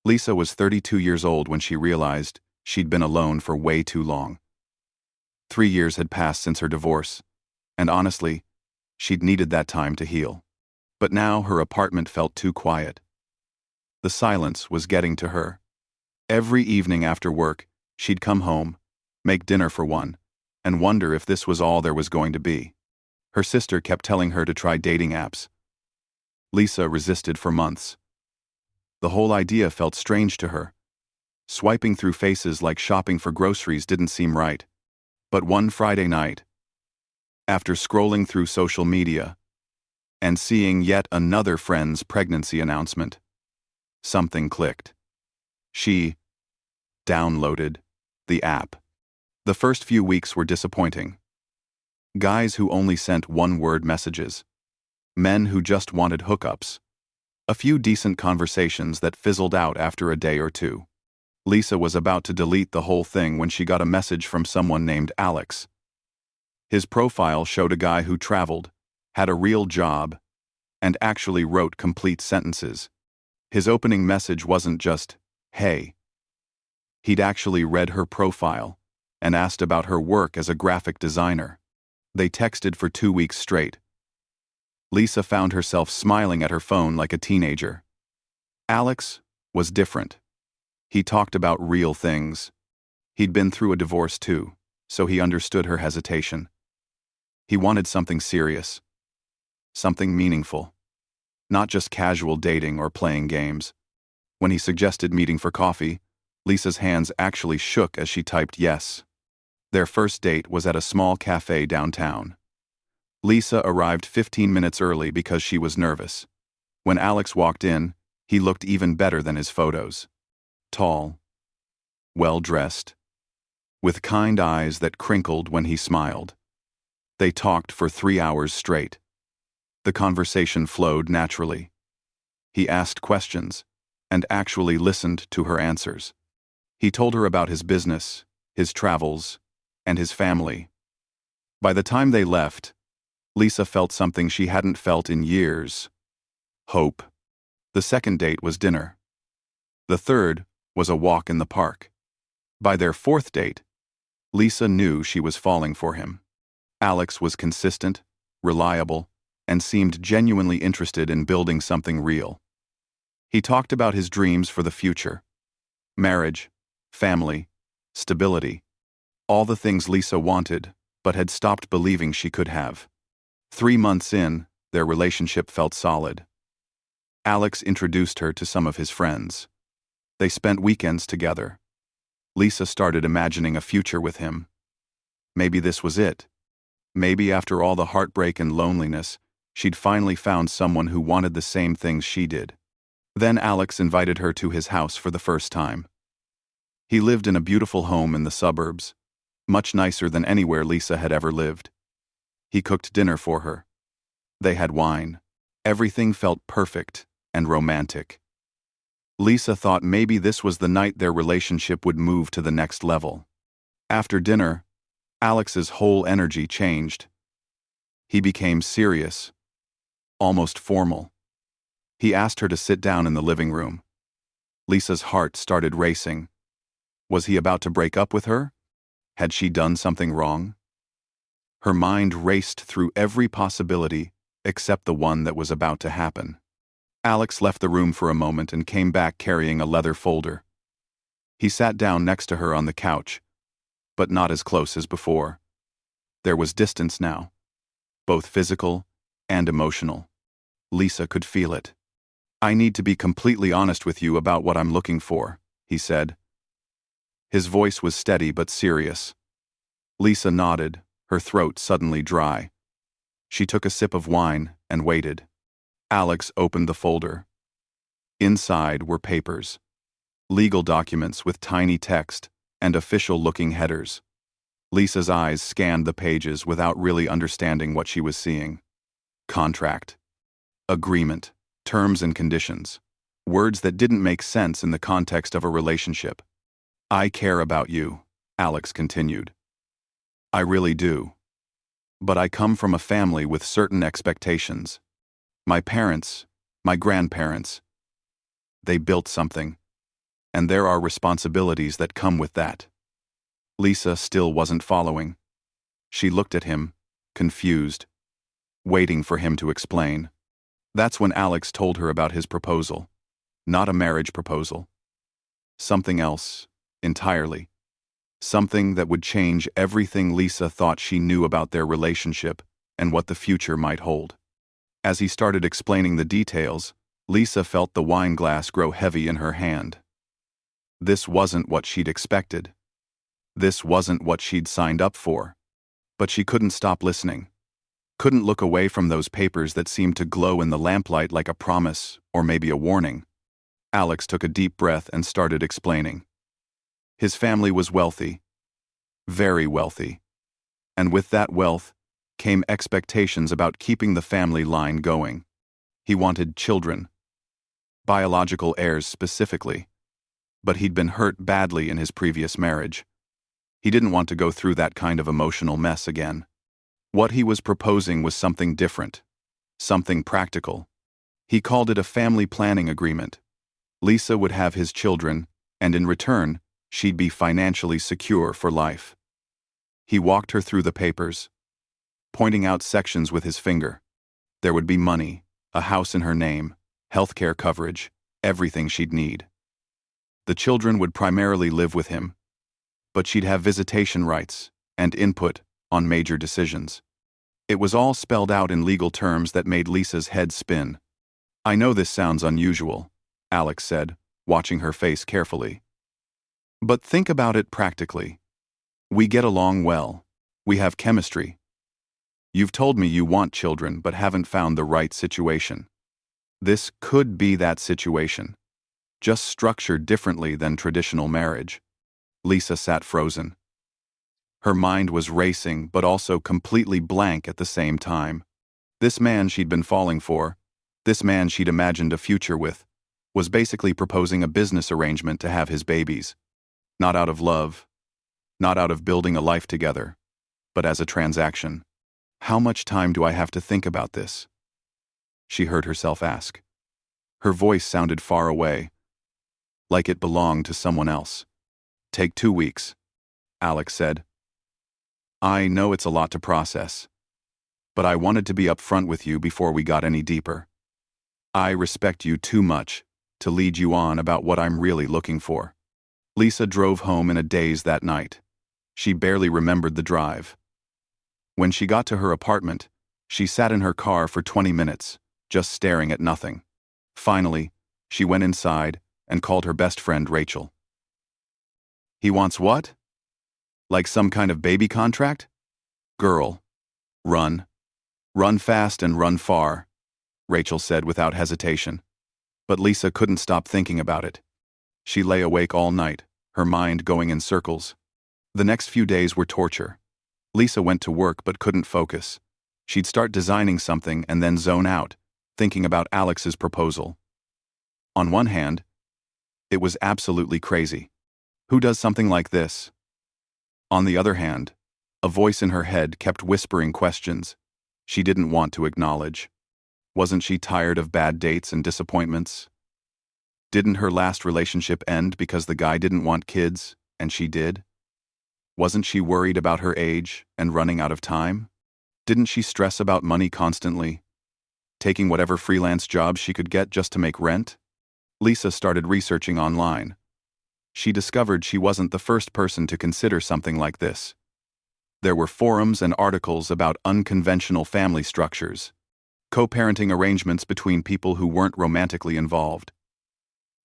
Lisa was 32 years old when she realized she'd been alone for way too long. 3 years had passed since her divorce, and honestly, she'd needed that time to heal. But now her apartment felt too quiet. The silence was getting to her. Every evening after work, she'd come home, make dinner for one, and wonder if this was all there was going to be. Her sister kept telling her to try dating apps. Lisa resisted for months. The whole idea felt strange to her. Swiping through faces like shopping for groceries didn't seem right. But one Friday night, after scrolling through social media and seeing yet another friend's pregnancy announcement, something clicked. She downloaded the app. The first few weeks were disappointing. Guys who only sent one-word messages. Men who just wanted hookups. A few decent conversations that fizzled out after a day or two. Lisa was about to delete the whole thing when she got a message from someone named Alex. His profile showed a guy who traveled, had a real job, and actually wrote complete sentences. His opening message wasn't just, "Hey." He'd actually read her profile and asked about her work as a graphic designer. They texted for 2 weeks straight. Lisa found herself smiling at her phone like a teenager. Alex was different. He talked about real things. He'd been through a divorce too, so he understood her hesitation. He wanted something serious. Something meaningful. Not just casual dating or playing games. When he suggested meeting for coffee, Lisa's hands actually shook as she typed yes. Their first date was at a small cafe downtown. Lisa arrived 15 minutes early because she was nervous. When Alex walked in, he looked even better than his photos. Tall, well-dressed, with kind eyes that crinkled when he smiled. They talked for 3 hours straight. The conversation flowed naturally. He asked questions and actually listened to her answers. He told her about his business, his travels, and his family. By the time they left, Lisa felt something she hadn't felt in years. Hope. The second date was dinner. The third was a walk in the park. By their fourth date, Lisa knew she was falling for him. Alex was consistent, reliable, and seemed genuinely interested in building something real. He talked about his dreams for the future. Marriage, family, stability. All the things Lisa wanted, but had stopped believing she could have. 3 months in, their relationship felt solid. Alex introduced her to some of his friends. They spent weekends together. Lisa started imagining a future with him. Maybe this was it. Maybe after all the heartbreak and loneliness, she'd finally found someone who wanted the same things she did. Then Alex invited her to his house for the first time. He lived in a beautiful home in the suburbs, much nicer than anywhere Lisa had ever lived. He cooked dinner for her. They had wine. Everything felt perfect and romantic. Lisa thought maybe this was the night their relationship would move to the next level. After dinner, Alex's whole energy changed. He became serious, almost formal. He asked her to sit down in the living room. Lisa's heart started racing. Was he about to break up with her? Had she done something wrong? Her mind raced through every possibility except the one that was about to happen. Alex left the room for a moment and came back carrying a leather folder. He sat down next to her on the couch, but not as close as before. There was distance now, both physical and emotional. Lisa could feel it. "I need to be completely honest with you about what I'm looking for," he said. His voice was steady but serious. Lisa nodded, her throat suddenly dry. She took a sip of wine and waited. Alex opened the folder. Inside were papers. Legal documents with tiny text and official-looking headers. Lisa's eyes scanned the pages without really understanding what she was seeing. Contract. Agreement. Terms and conditions. Words that didn't make sense in the context of a relationship. "I care about you," Alex continued. "I really do. But I come from a family with certain expectations. My parents, my grandparents, they built something. And there are responsibilities that come with that. Lisa still wasn't following. She looked at him, confused, waiting for him to explain. That's when Alex told her about his proposal. Not a marriage proposal. Something else, entirely. Something that would change everything Lisa thought she knew about their relationship and what the future might hold. As he started explaining the details, Lisa felt the wine glass grow heavy in her hand. This wasn't what she'd expected. This wasn't what she'd signed up for. But she couldn't stop listening. Couldn't look away from those papers that seemed to glow in the lamplight like a promise or maybe a warning. Alex took a deep breath and started explaining. His family was wealthy. Very wealthy. And with that wealth came expectations about keeping the family line going. He wanted children. Biological heirs specifically. But he'd been hurt badly in his previous marriage. He didn't want to go through that kind of emotional mess again. What he was proposing was something different. Something practical. He called it a family planning agreement. Lisa would have his children, and in return, she'd be financially secure for life. He walked her through the papers, pointing out sections with his finger. There would be money, a house in her name, healthcare coverage, everything she'd need. The children would primarily live with him, but she'd have visitation rights and input on major decisions. It was all spelled out in legal terms that made Lisa's head spin. I know this sounds unusual, Alex said, watching her face carefully. But think about it practically. We get along well. We have chemistry. You've told me you want children but haven't found the right situation. This could be that situation. Just structured differently than traditional marriage. Lisa sat frozen. Her mind was racing but also completely blank at the same time. This man she'd been falling for, this man she'd imagined a future with, was basically proposing a business arrangement to have his babies. Not out of love, not out of building a life together, but as a transaction. How much time do I have to think about this? She heard herself ask. Her voice sounded far away, like it belonged to someone else. Take 2 weeks, Alex said. I know it's a lot to process, but I wanted to be upfront with you before we got any deeper. I respect you too much to lead you on about what I'm really looking for. Lisa drove home in a daze that night. She barely remembered the drive. When she got to her apartment, she sat in her car for 20 minutes, just staring at nothing. Finally, she went inside and called her best friend Rachel. He wants what? Like some kind of baby contract? Girl, run. Run fast and run far, Rachel said without hesitation. But Lisa couldn't stop thinking about it. She lay awake all night, her mind going in circles. The next few days were torture. Lisa went to work but couldn't focus. She'd start designing something and then zone out, thinking about Alex's proposal. On one hand, it was absolutely crazy. Who does something like this? On the other hand, a voice in her head kept whispering questions she didn't want to acknowledge. Wasn't she tired of bad dates and disappointments? Didn't her last relationship end because the guy didn't want kids, and she did? Wasn't she worried about her age and running out of time? Didn't she stress about money constantly, taking whatever freelance jobs she could get just to make rent? Lisa started researching online. She discovered she wasn't the first person to consider something like this. There were forums and articles about unconventional family structures, co-parenting arrangements between people who weren't romantically involved,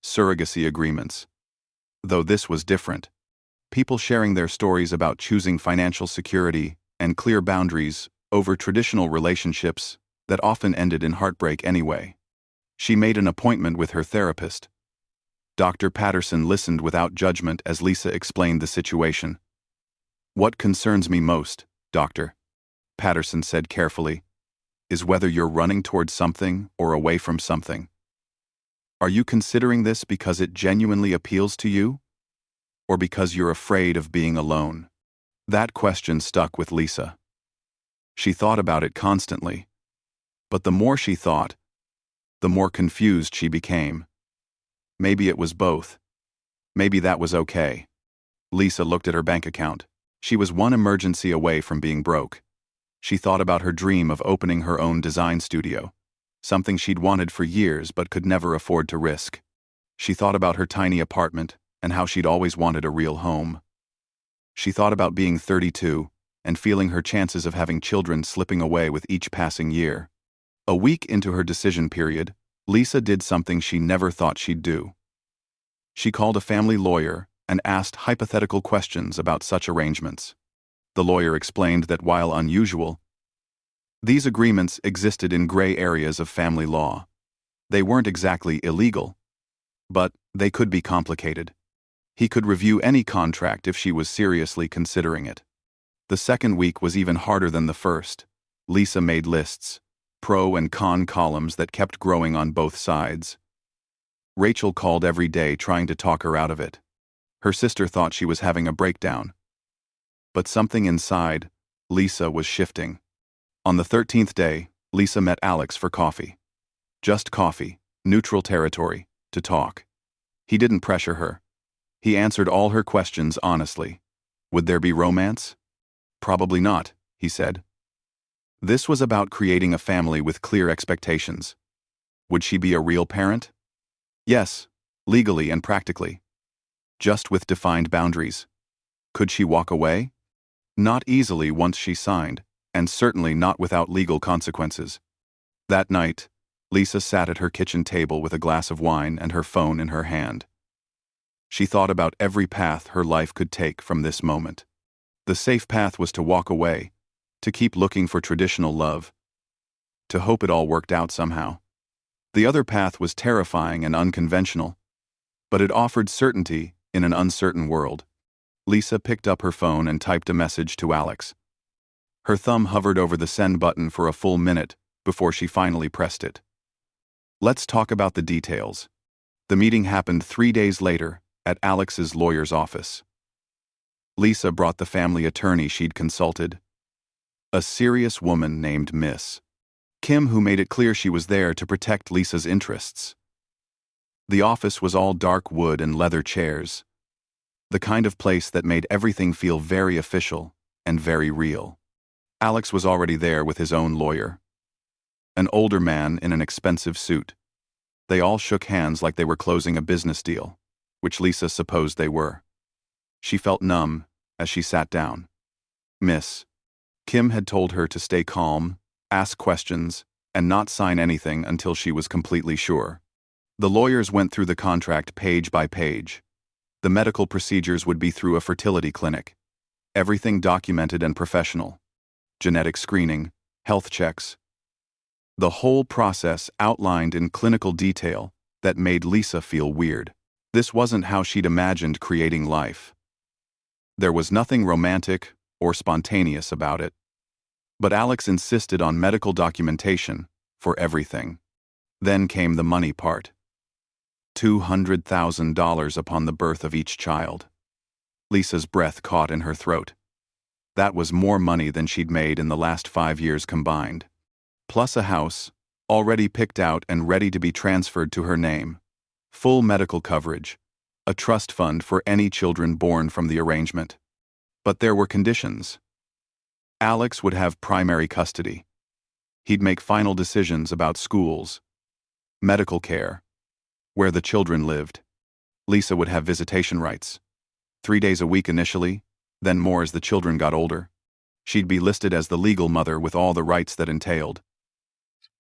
surrogacy agreements. Though this was different. People sharing their stories about choosing financial security and clear boundaries over traditional relationships that often ended in heartbreak anyway. She made an appointment with her therapist. Dr. Patterson listened without judgment as Lisa explained the situation. What concerns me most, Doctor, Patterson said carefully, is whether you're running towards something or away from something. Are you considering this because it genuinely appeals to you? Or because you're afraid of being alone? That question stuck with Lisa. She thought about it constantly. But the more she thought, the more confused she became. Maybe it was both. Maybe that was okay. Lisa looked at her bank account. She was one emergency away from being broke. She thought about her dream of opening her own design studio, something she'd wanted for years but could never afford to risk. She thought about her tiny apartment and how she'd always wanted a real home. She thought about being 32 and feeling her chances of having children slipping away with each passing year. A week into her decision period, Lisa did something she never thought she'd do. She called a family lawyer and asked hypothetical questions about such arrangements. The lawyer explained that while unusual, these agreements existed in gray areas of family law. They weren't exactly illegal, but they could be complicated. He could review any contract if she was seriously considering it. The second week was even harder than the first. Lisa made lists, pro and con columns that kept growing on both sides. Rachel called every day trying to talk her out of it. Her sister thought she was having a breakdown. But something inside Lisa was shifting. On the 13th day, Lisa met Alex for coffee. Just coffee, neutral territory, to talk. He didn't pressure her. He answered all her questions honestly. Would there be romance? Probably not, he said. This was about creating a family with clear expectations. Would she be a real parent? Yes, legally and practically. Just with defined boundaries. Could she walk away? Not easily once she signed, and certainly not without legal consequences. That night, Lisa sat at her kitchen table with a glass of wine and her phone in her hand. She thought about every path her life could take from this moment. The safe path was to walk away, to keep looking for traditional love, to hope it all worked out somehow. The other path was terrifying and unconventional, but it offered certainty in an uncertain world. Lisa picked up her phone and typed a message to Alex. Her thumb hovered over the send button for a full minute before she finally pressed it. Let's talk about the details. The meeting happened 3 days later at Alex's lawyer's office. Lisa brought the family attorney she'd consulted, a serious woman named Miss Kim, who made it clear she was there to protect Lisa's interests. The office was all dark wood and leather chairs, the kind of place that made everything feel very official and very real. Alex was already there with his own lawyer, an older man in an expensive suit. They all shook hands like they were closing a business deal, which Lisa supposed they were. She felt numb as she sat down. Miss Kim had told her to stay calm, ask questions, and not sign anything until she was completely sure. The lawyers went through the contract page by page. The medical procedures would be through a fertility clinic. Everything documented and professional. Genetic screening, health checks. The whole process outlined in clinical detail that made Lisa feel weird. This wasn't how she'd imagined creating life. There was nothing romantic or spontaneous about it. But Alex insisted on medical documentation for everything. Then came the money part. $200,000 upon the birth of each child. Lisa's breath caught in her throat. That was more money than she'd made in the last 5 years combined. Plus a house, already picked out and ready to be transferred to her name. Full medical coverage. A trust fund for any children born from the arrangement. But there were conditions. Alex would have primary custody. He'd make final decisions about schools, medical care, where the children lived. Lisa would have visitation rights. 3 days a week initially, then more as the children got older. She'd be listed as the legal mother with all the rights that entailed.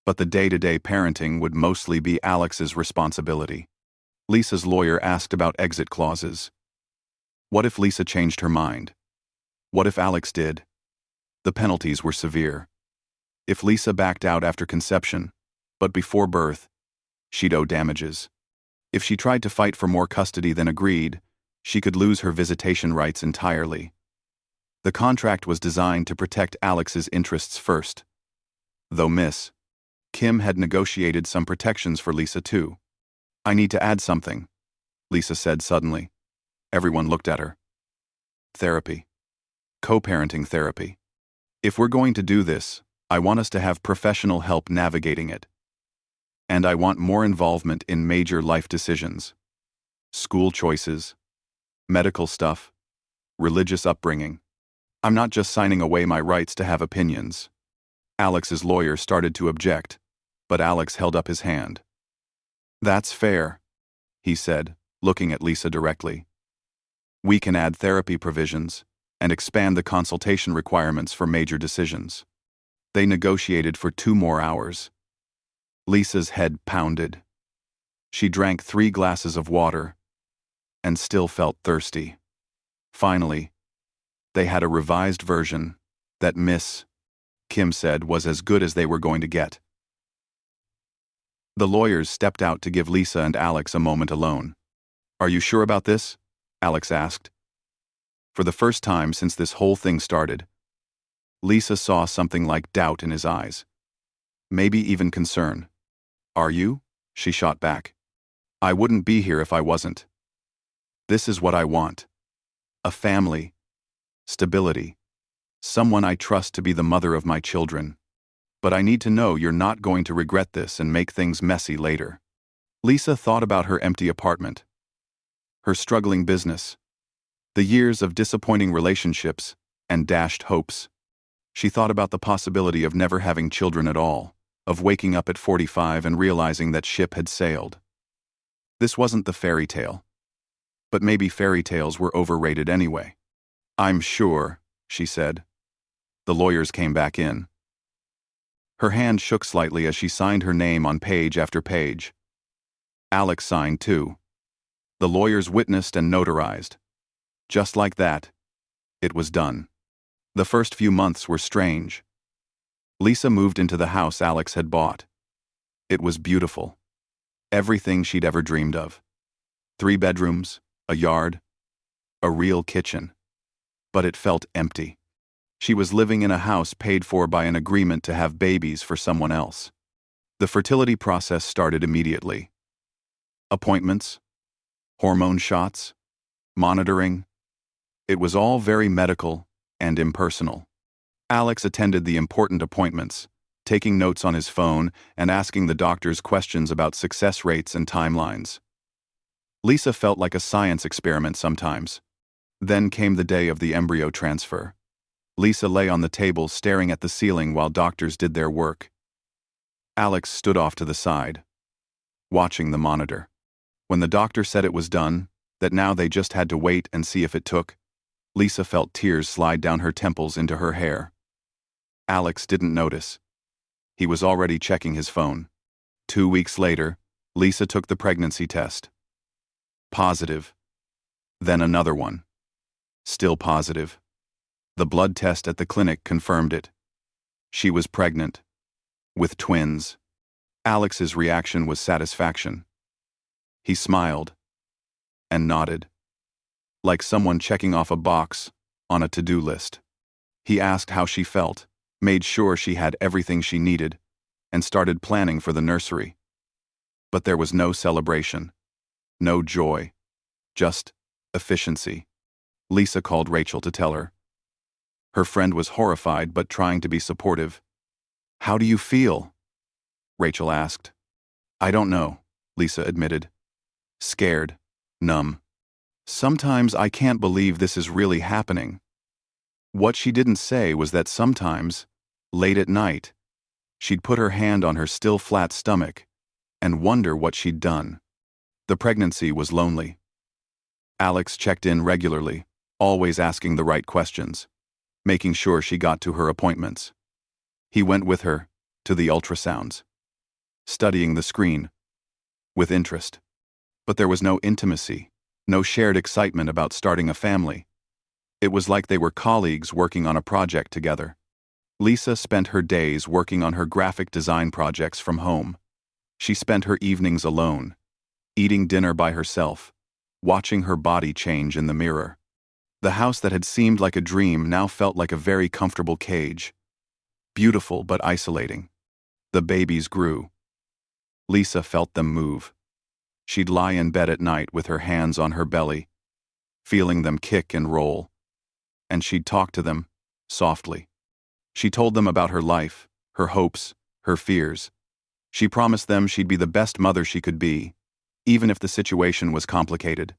But the day-to-day parenting would mostly be Alex's responsibility. Lisa's lawyer asked about exit clauses. What if Lisa changed her mind? What if Alex did? The penalties were severe. If Lisa backed out after conception, but before birth, she'd owe damages. If she tried to fight for more custody than agreed, she could lose her visitation rights entirely. The contract was designed to protect Alex's interests first. Though Miss Kim had negotiated some protections for Lisa too. I need to add something, Lisa said suddenly. Everyone looked at her. Therapy. Co-parenting therapy. If we're going to do this, I want us to have professional help navigating it. And I want more involvement in major life decisions. School choices, medical stuff, religious upbringing. I'm not just signing away my rights to have opinions. Alex's lawyer started to object, but Alex held up his hand. That's fair, he said, looking at Lisa directly. We can add therapy provisions and expand the consultation requirements for major decisions. They negotiated for 2 more hours. Lisa's head pounded. She drank 3 glasses of water and still felt thirsty. Finally, they had a revised version that Miss Kim said was as good as they were going to get. The lawyers stepped out to give Lisa and Alex a moment alone. Are you sure about this? Alex asked. For the first time since this whole thing started, Lisa saw something like doubt in his eyes. Maybe even concern. Are you? She shot back. I wouldn't be here if I wasn't. This is what I want. A family. Stability. Someone I trust to be the mother of my children. But I need to know you're not going to regret this and make things messy later. Lisa thought about her empty apartment, her struggling business, the years of disappointing relationships and dashed hopes. She thought about the possibility of never having children at all, of waking up at 45 and realizing that ship had sailed. This wasn't the fairy tale. But maybe fairy tales were overrated anyway. I'm sure, she said. The lawyers came back in. Her hand shook slightly as she signed her name on page after page. Alex signed too. The lawyers witnessed and notarized. Just like that, it was done. The first few months were strange. Lisa moved into the house Alex had bought. It was beautiful. Everything she'd ever dreamed of. 3 bedrooms, a yard, a real kitchen. But it felt empty. She was living in a house paid for by an agreement to have babies for someone else. The fertility process started immediately. Appointments, hormone shots, monitoring. It was all very medical and impersonal. Alex attended the important appointments, taking notes on his phone and asking the doctors questions about success rates and timelines. Lisa felt like a science experiment sometimes. Then came the day of the embryo transfer. Lisa lay on the table staring at the ceiling while doctors did their work. Alex stood off to the side, watching the monitor. When the doctor said it was done, that now they just had to wait and see if it took, Lisa felt tears slide down her temples into her hair. Alex didn't notice. He was already checking his phone. 2 weeks later, Lisa took the pregnancy test. Positive. Then another one. Still positive. The blood test at the clinic confirmed it. She was pregnant. With twins. Alex's reaction was satisfaction. He smiled. And nodded. Like someone checking off a box on a to-do list. He asked how she felt, made sure she had everything she needed, and started planning for the nursery. But there was no celebration. No joy. Just efficiency. Lisa called Rachel to tell her. Her friend was horrified but trying to be supportive. How do you feel? Rachel asked. I don't know, Lisa admitted. Scared. Numb. Sometimes I can't believe this is really happening. What she didn't say was that sometimes, late at night, she'd put her hand on her still flat stomach and wonder what she'd done. The pregnancy was lonely. Alex checked in regularly, always asking the right questions, making sure she got to her appointments. He went with her to the ultrasounds, studying the screen with interest. But there was no intimacy, no shared excitement about starting a family. It was like they were colleagues working on a project together. Lisa spent her days working on her graphic design projects from home. She spent her evenings alone, eating dinner by herself, watching her body change in the mirror. The house that had seemed like a dream now felt like a very comfortable cage. Beautiful but isolating. The babies grew. Lisa felt them move. She'd lie in bed at night with her hands on her belly, feeling them kick and roll. And she'd talk to them, softly. She told them about her life, her hopes, her fears. She promised them she'd be the best mother she could be, even if the situation was complicated.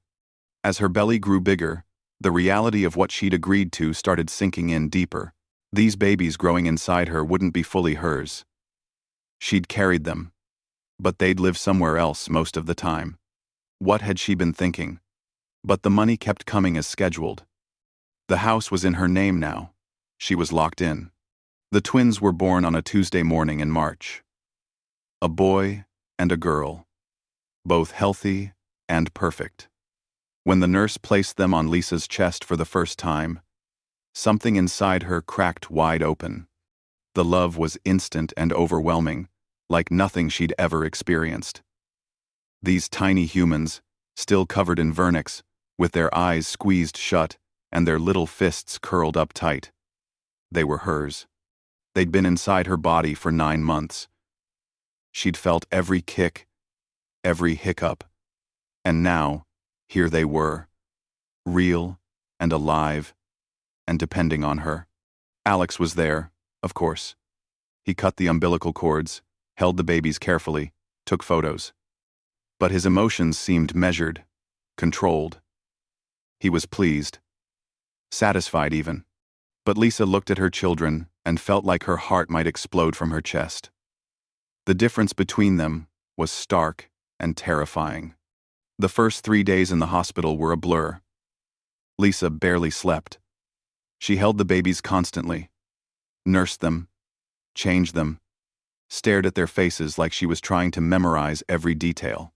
As her belly grew bigger, the reality of what she'd agreed to started sinking in deeper. These babies growing inside her wouldn't be fully hers. She'd carried them, but they'd live somewhere else most of the time. What had she been thinking? But the money kept coming as scheduled. The house was in her name now. She was locked in. The twins were born on a Tuesday morning in March. A boy and a girl, both healthy and perfect. When the nurse placed them on Lisa's chest for the first time, something inside her cracked wide open. The love was instant and overwhelming, like nothing she'd ever experienced. These tiny humans, still covered in vernix, with their eyes squeezed shut and their little fists curled up tight. They were hers. They'd been inside her body for 9 months. She'd felt every kick, every hiccup, and now, here they were, real and alive, and depending on her. Alex was there, of course. He cut the umbilical cords, held the babies carefully, took photos. But his emotions seemed measured, controlled. He was pleased, satisfied even. But Lisa looked at her children and felt like her heart might explode from her chest. The difference between them was stark and terrifying. The first 3 days in the hospital were a blur. Lisa barely slept. She held the babies constantly, nursed them, changed them, stared at their faces like she was trying to memorize every detail.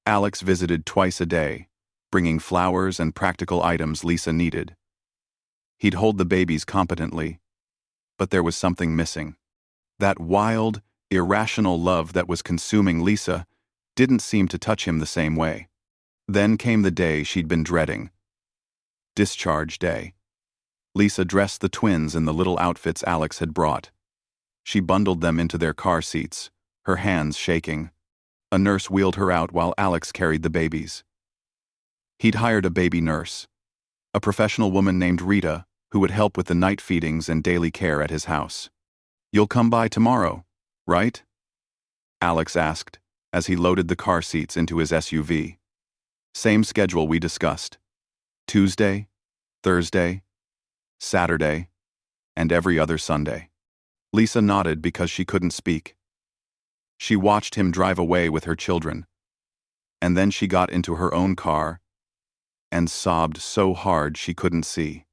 Alex visited twice a day, bringing flowers and practical items Lisa needed. He'd hold the babies competently, but there was something missing. That wild, irrational love that was consuming Lisa didn't seem to touch him the same way. Then came the day she'd been dreading. Discharge day. Lisa dressed the twins in the little outfits Alex had brought. She bundled them into their car seats, her hands shaking. A nurse wheeled her out while Alex carried the babies. He'd hired a baby nurse, a professional woman named Rita, who would help with the night feedings and daily care at his house. "You'll come by tomorrow, right?" Alex asked, as he loaded the car seats into his SUV. Same schedule we discussed. Tuesday, Thursday, Saturday, and every other Sunday. Lisa nodded because she couldn't speak. She watched him drive away with her children, and then she got into her own car and sobbed so hard she couldn't see.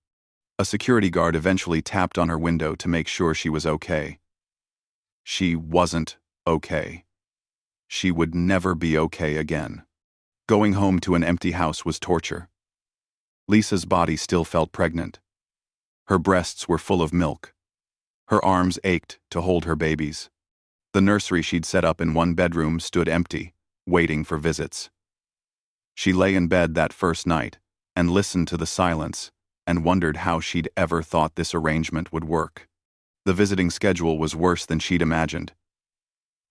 A security guard eventually tapped on her window to make sure she was okay. She wasn't okay. She would never be okay again. Going home to an empty house was torture. Lisa's body still felt pregnant. Her breasts were full of milk. Her arms ached to hold her babies. The nursery she'd set up in one bedroom stood empty, waiting for visits. She lay in bed that first night and listened to the silence and wondered how she'd ever thought this arrangement would work. The visiting schedule was worse than she'd imagined.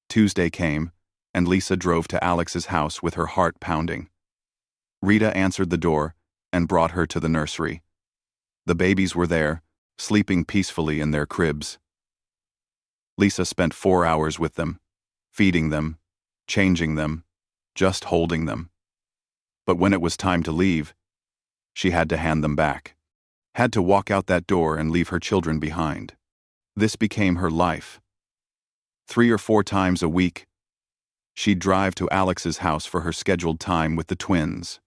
Tuesday came, and Lisa drove to Alex's house with her heart pounding. Rita answered the door and brought her to the nursery. The babies were there, sleeping peacefully in their cribs. Lisa spent 4 hours with them, feeding them, changing them, just holding them. But when it was time to leave, she had to hand them back. Had to walk out that door and leave her children behind. This became her life. 3 or 4 times a week, she'd drive to Alex's house for her scheduled time with the twins.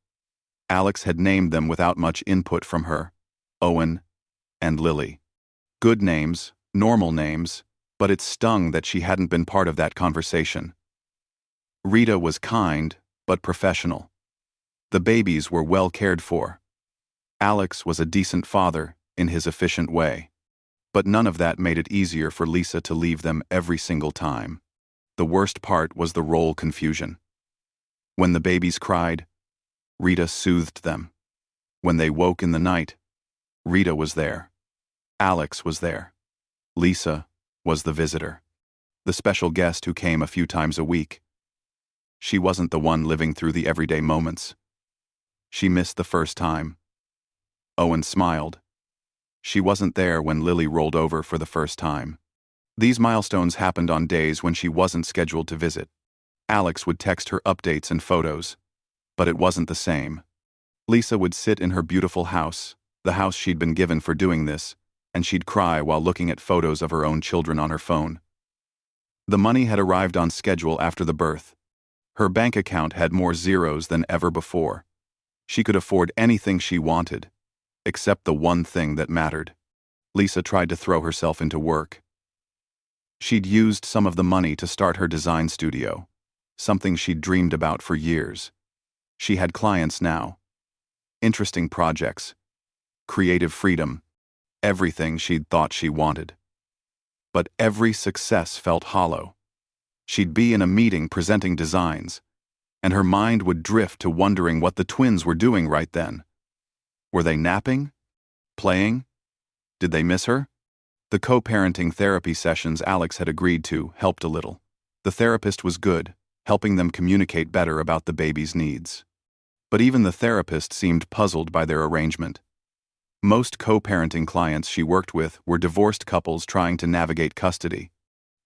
Alex had named them without much input from her: Owen and Lily. Good names, normal names, but it stung that she hadn't been part of that conversation. Rita was kind, but professional. The babies were well cared for. Alex was a decent father in his efficient way. But none of that made it easier for Lisa to leave them every single time. The worst part was the role confusion. When the babies cried, Rita soothed them. When they woke in the night, Rita was there. Alex was there. Lisa was the visitor, the special guest who came a few times a week. She wasn't the one living through the everyday moments. She missed the first time. Owen smiled. She wasn't there when Lily rolled over for the first time. These milestones happened on days when she wasn't scheduled to visit. Alex would text her updates and photos, but it wasn't the same. Lisa would sit in her beautiful house, the house she'd been given for doing this, and she'd cry while looking at photos of her own children on her phone. The money had arrived on schedule after the birth. Her bank account had more zeros than ever before. She could afford anything she wanted, except the one thing that mattered. Lisa tried to throw herself into work. She'd used some of the money to start her design studio, something she'd dreamed about for years. She had clients now, interesting projects, creative freedom, everything she'd thought she wanted. But every success felt hollow. She'd be in a meeting presenting designs, and her mind would drift to wondering what the twins were doing right then. Were they napping? Playing? Did they miss her? The co-parenting therapy sessions Alex had agreed to helped a little. The therapist was good, helping them communicate better about the baby's needs. But even the therapist seemed puzzled by their arrangement. Most co-parenting clients she worked with were divorced couples trying to navigate custody.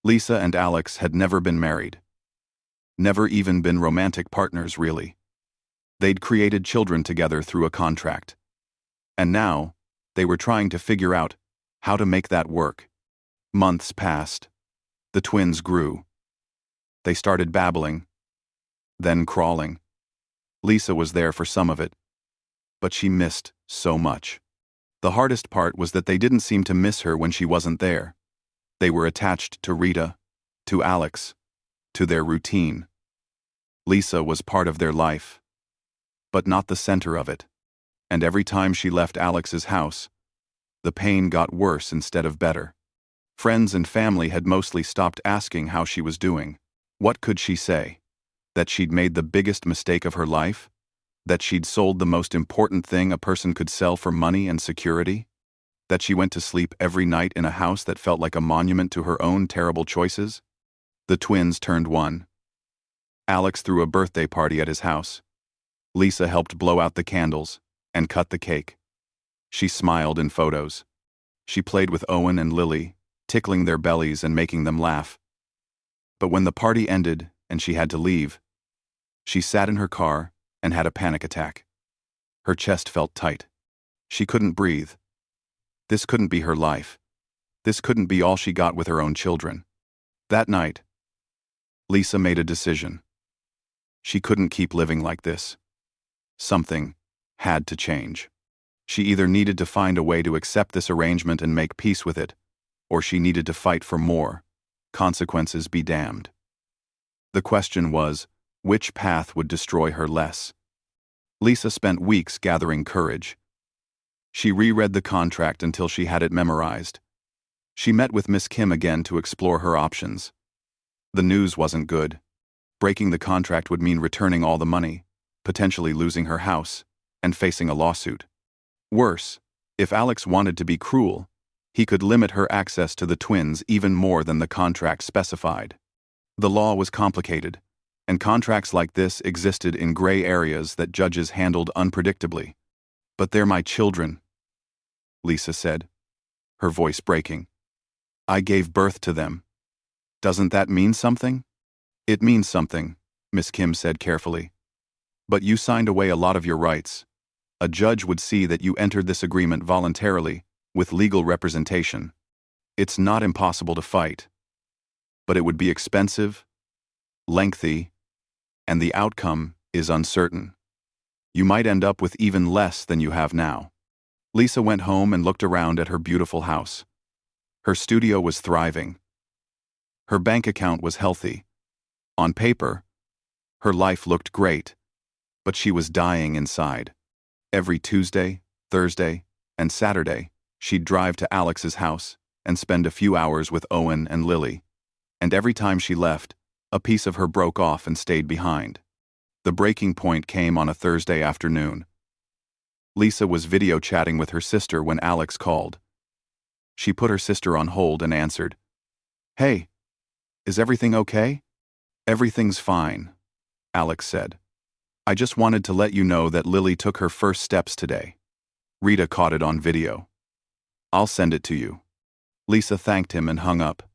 Lisa and Alex had never been married. Never even been romantic partners, really. They'd created children together through a contract. And now, they were trying to figure out how to make that work. Months passed. The twins grew. They started babbling, then crawling. Lisa was there for some of it, but she missed so much. The hardest part was that they didn't seem to miss her when she wasn't there. They were attached to Rita, to Alex, to their routine. Lisa was part of their life, but not the center of it. And every time she left Alex's house, the pain got worse instead of better. Friends and family had mostly stopped asking how she was doing. What could she say? That she'd made the biggest mistake of her life? That she'd sold the most important thing a person could sell for money and security? That she went to sleep every night in a house that felt like a monument to her own terrible choices? The twins turned 1. Alex threw a birthday party at his house. Lisa helped blow out the candles and cut the cake. She smiled in photos. She played with Owen and Lily, tickling their bellies and making them laugh. But when the party ended and she had to leave, she sat in her car and had a panic attack. Her chest felt tight. She couldn't breathe. This couldn't be her life. This couldn't be all she got with her own children. That night, Lisa made a decision. She couldn't keep living like this. Something had to change. She either needed to find a way to accept this arrangement and make peace with it, or she needed to fight for more. Consequences be damned. The question was, which path would destroy her less? Lisa spent weeks gathering courage. She reread the contract until she had it memorized. She met with Miss Kim again to explore her options. The news wasn't good. Breaking the contract would mean returning all the money, potentially losing her house, and facing a lawsuit. Worse, if Alex wanted to be cruel, he could limit her access to the twins even more than the contract specified. The law was complicated, and contracts like this existed in gray areas that judges handled unpredictably. But they're my children, Lisa said, her voice breaking. I gave birth to them. Doesn't that mean something? It means something, Miss Kim said carefully. But you signed away a lot of your rights. A judge would see that you entered this agreement voluntarily, with legal representation. It's not impossible to fight. But it would be expensive, lengthy, and the outcome is uncertain. You might end up with even less than you have now. Lisa went home and looked around at her beautiful house. Her studio was thriving. Her bank account was healthy. On paper, her life looked great, but she was dying inside. Every Tuesday, Thursday, and Saturday, she'd drive to Alex's house and spend a few hours with Owen and Lily. And every time she left, a piece of her broke off and stayed behind. The breaking point came on a Thursday afternoon. Lisa was video chatting with her sister when Alex called. She put her sister on hold and answered, "Hey, is everything okay?" "Everything's fine," Alex said. "I just wanted to let you know that Lily took her first steps today. Rita caught it on video. I'll send it to you." Lisa thanked him and hung up.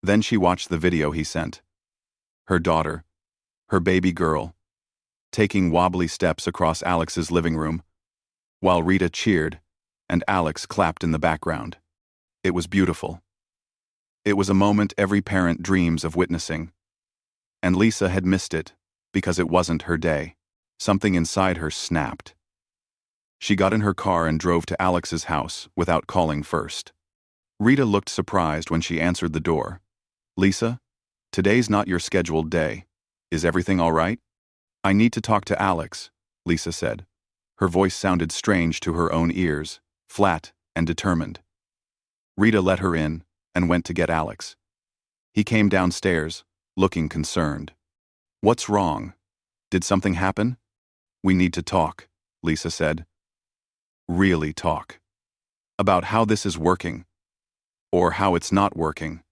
Then she watched the video he sent. Her daughter, her baby girl, taking wobbly steps across Alex's living room, while Rita cheered and Alex clapped in the background. It was beautiful. It was a moment every parent dreams of witnessing. And Lisa had missed it because it wasn't her day. Something inside her snapped. She got in her car and drove to Alex's house without calling first. Rita looked surprised when she answered the door. "Lisa, today's not your scheduled day. Is everything all right?" "I need to talk to Alex," Lisa said. Her voice sounded strange to her own ears, flat and determined. Rita let her in and went to get Alex. He came downstairs, looking concerned. "What's wrong? Did something happen?" "We need to talk," Lisa said. "Really talk. About how this is working. Or how it's not working."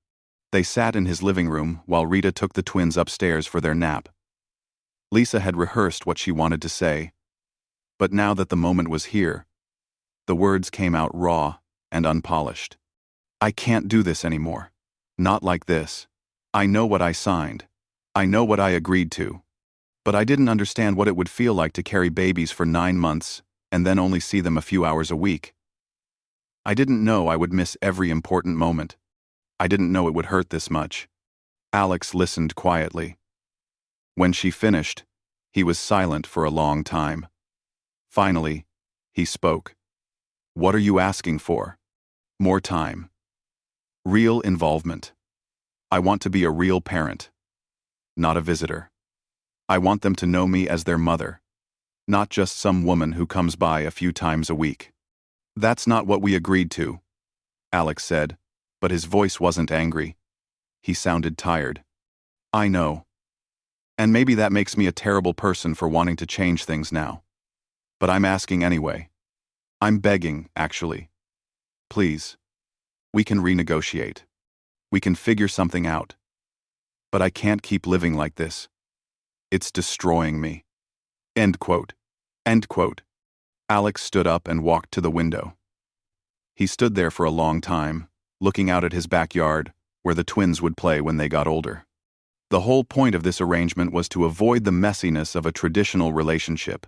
They sat in his living room while Rita took the twins upstairs for their nap. Lisa had rehearsed what she wanted to say, but now that the moment was here, the words came out raw and unpolished. "I can't do this anymore. Not like this. I know what I signed. I know what I agreed to. But I didn't understand what it would feel like to carry babies for 9 months and then only see them a few hours a week. I didn't know I would miss every important moment. I didn't know it would hurt this much." Alex listened quietly. When she finished, he was silent for a long time. Finally, he spoke. "What are you asking for?" "More time. Real involvement. I want to be a real parent, not a visitor. I want them to know me as their mother, not just some woman who comes by a few times a week." "That's not what we agreed to," Alex said, but his voice wasn't angry. He sounded tired. "I know. And maybe that makes me a terrible person for wanting to change things now. But I'm asking anyway. I'm begging, actually. Please. We can renegotiate. We can figure something out. But I can't keep living like this. It's destroying me." End quote. End quote. Alex stood up and walked to the window. He stood there for a long time, looking out at his backyard, where the twins would play when they got older. The whole point of this arrangement was to avoid the messiness of a traditional relationship.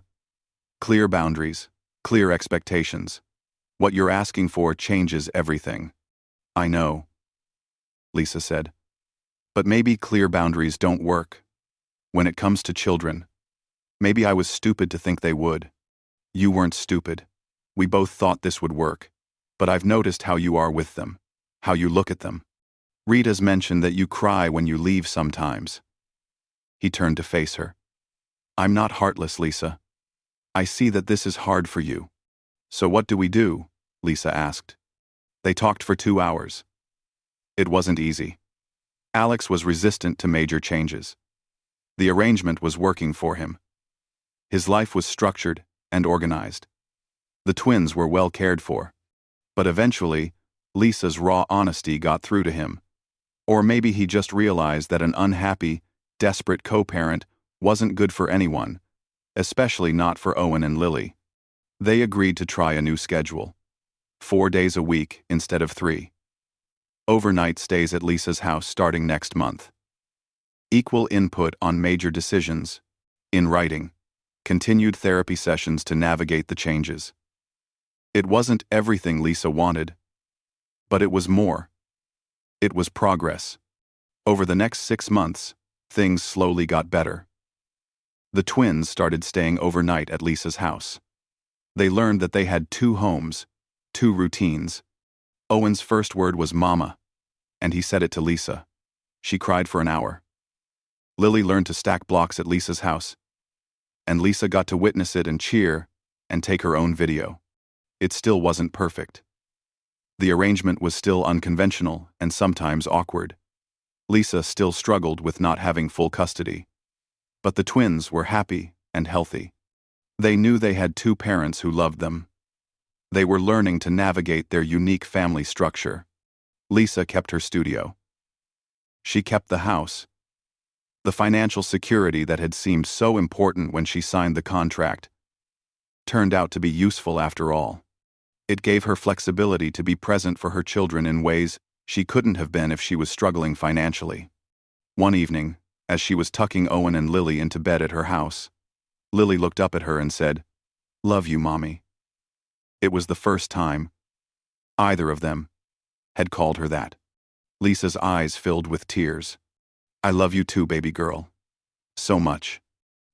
Clear boundaries, clear expectations. What you're asking for changes everything. "I know," Lisa said. "But maybe clear boundaries don't work. When it comes to children, maybe I was stupid to think they would. You weren't stupid. We both thought this would work. But I've noticed how you are with them, how you look at them. Rita's mentioned that you cry when you leave sometimes." He turned to face her. "I'm not heartless, Lisa. I see that this is hard for you. So what do we do?" Lisa asked. They talked for 2 hours. It wasn't easy. Alex was resistant to major changes. The arrangement was working for him. His life was structured and organized. The twins were well cared for. But eventually, Lisa's raw honesty got through to him. Or maybe he just realized that an unhappy, desperate co-parent wasn't good for anyone, especially not for Owen and Lily. They agreed to try a new schedule. 4 days a week instead of 3. Overnight stays at Lisa's house starting next month. Equal input on major decisions. In writing. Continued therapy sessions to navigate the changes. It wasn't everything Lisa wanted, but it was more. It was progress. Over the next 6 months, things slowly got better. The twins started staying overnight at Lisa's house. They learned that they had 2 homes, 2 routines. Owen's first word was "Mama," and he said it to Lisa. She cried for an hour. Lily learned to stack blocks at Lisa's house, and Lisa got to witness it and cheer and take her own video. It still wasn't perfect. The arrangement was still unconventional and sometimes awkward. Lisa still struggled with not having full custody. But the twins were happy and healthy. They knew they had 2 parents who loved them. They were learning to navigate their unique family structure. Lisa kept her studio. She kept the house. The financial security that had seemed so important when she signed the contract turned out to be useful after all. It gave her flexibility to be present for her children in ways she couldn't have been if she was struggling financially. One evening, as she was tucking Owen and Lily into bed at her house, Lily looked up at her and said, "Love you, Mommy." It was the first time either of them had called her that. Lisa's eyes filled with tears. "I love you too, baby girl. So much."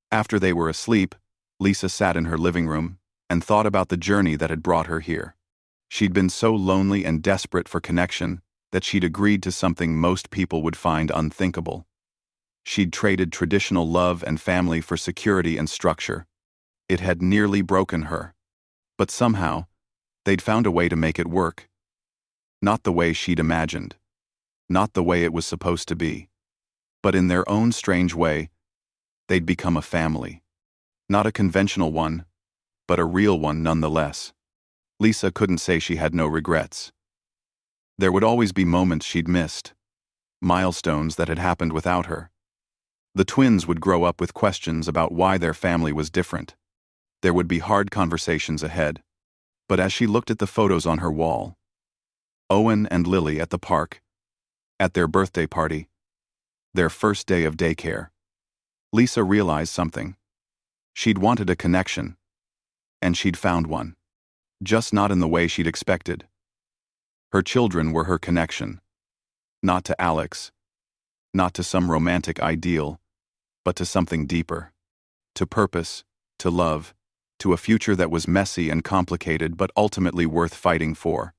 After they were asleep, Lisa sat in her living room and thought about the journey that had brought her here. She'd been so lonely and desperate for connection that she'd agreed to something most people would find unthinkable. She'd traded traditional love and family for security and structure. It had nearly broken her. But somehow, they'd found a way to make it work. Not the way she'd imagined. Not the way it was supposed to be. But in their own strange way, they'd become a family. Not a conventional one, but a real one nonetheless. Lisa couldn't say she had no regrets. There would always be moments she'd missed, milestones that had happened without her. The twins would grow up with questions about why their family was different. There would be hard conversations ahead. But as she looked at the photos on her wall, Owen and Lily at the park, at their birthday party, their first day of daycare, Lisa realized something. She'd wanted a connection, and she'd found one. Just not in the way she'd expected. Her children were her connection. Not to Alex, not to some romantic ideal, but to something deeper. To purpose, to love, to a future that was messy and complicated but ultimately worth fighting for.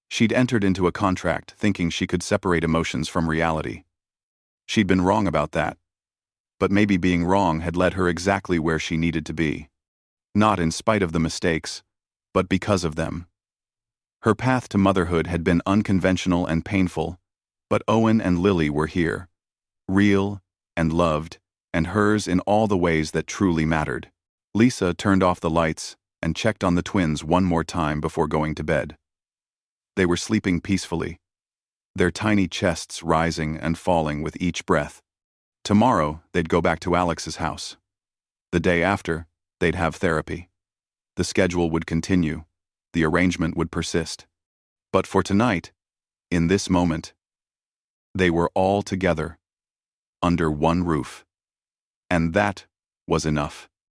She'd entered into a contract thinking she could separate emotions from reality. She'd been wrong about that. But maybe being wrong had led her exactly where she needed to be. Not in spite of the mistakes, but because of them. Her path to motherhood had been unconventional and painful, but Owen and Lily were here. Real and loved, and hers in all the ways that truly mattered. Lisa turned off the lights and checked on the twins one more time before going to bed. They were sleeping peacefully, their tiny chests rising and falling with each breath. Tomorrow, they'd go back to Alex's house. The day after, they'd have therapy. The schedule would continue, the arrangement would persist. But for tonight, in this moment, they were all together, under one roof. And that was enough.